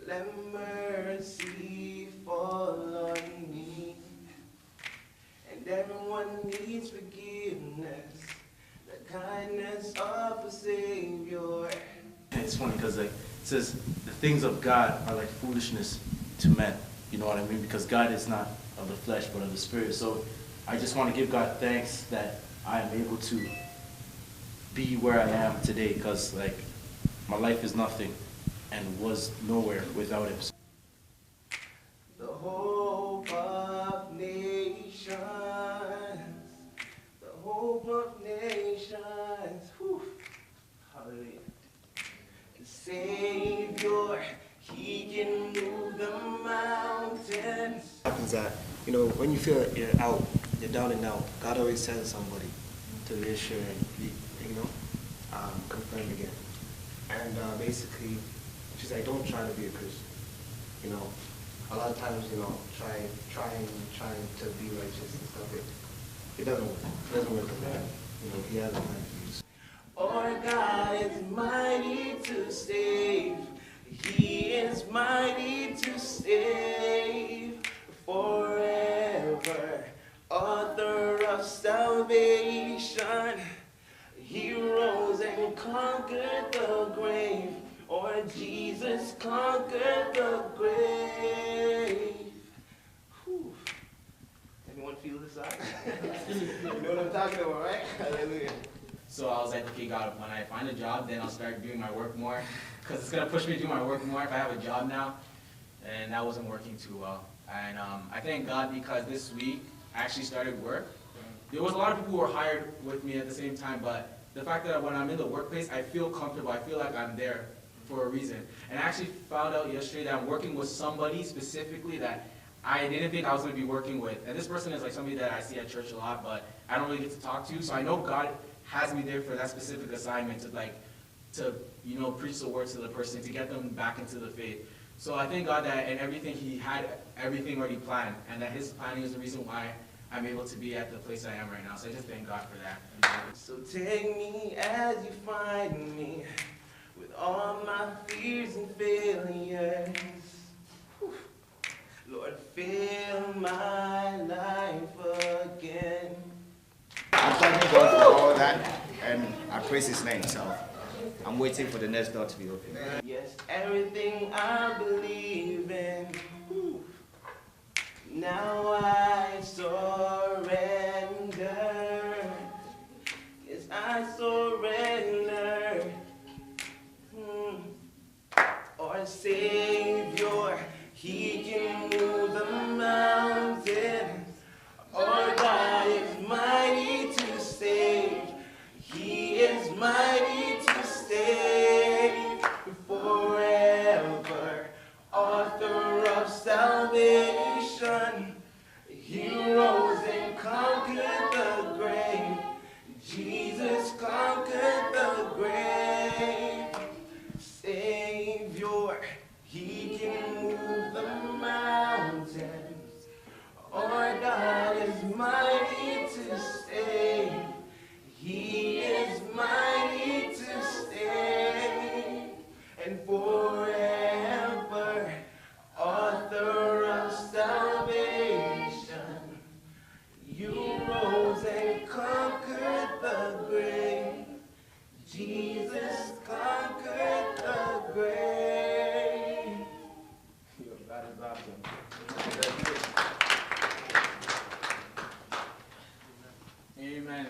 Let mercy fall on me. And everyone needs forgiveness, the kindness of a Savior. It's funny because like it says the things of God are like foolishness to men. You know what I mean? Because God is not of the flesh but of the spirit. So I just want to give God thanks that I am able to be where I am today, because like my life is nothing and was nowhere without him. The hope of nations, the hope of nations. Whew. Hallelujah. The Savior, he can move the mountains. Happens that, when you feel you're out, you're down and out, God always sends somebody to reassure and confirm again. And basically, she's like, don't try to be a Christian. A lot of times, trying to be righteous and stuff, it doesn't work. It doesn't work like that. He has a plan for you. Our God is mighty to save. He is mighty to save forever. Author of salvation. He rose and conquered the grave. Or Jesus conquered the grave. Whew. Anyone feel the song? You know what I'm talking about, right? Hallelujah. So I was like, okay, God, when I find a job, then I'll start doing my work more, because it's going to push me to do my work more if I have a job now. And that wasn't working too well. And I thank God because this week I actually started work. There was a lot of people who were hired with me at the same time, but the fact that when I'm in the workplace, I feel comfortable. I feel like I'm there for a reason. And I actually found out yesterday that I'm working with somebody specifically that I didn't think I was going to be working with. And this person is like somebody that I see at church a lot, but I don't really get to talk to. So I know God has me there for that specific assignment to preach the word to the person, to get them back into the faith. So I thank God that in everything he had everything already planned, and that his planning is the reason why I'm able to be at the place I am right now. So I just thank God for that. So take me as you find me, with all my fears and failures. Whew. Lord, fill my life again. I'm thanking God for all that, and I praise his name. So I'm waiting for the next door to be open. Yes, everything I believe in. Whew. Now I surrender. Yes, I surrender. Our Savior, he can move the mountains. Our God is mighty to save. He is mighty to save forever. Author of salvation. He rose and conquered the grave. Jesus conquered the grave. Savior, he can move the mountains. Our God is mighty to save. He is mighty to save. And forever, author of salvation. You rose and conquered the grave. Jesus conquered the grave. God is awesome. Amen.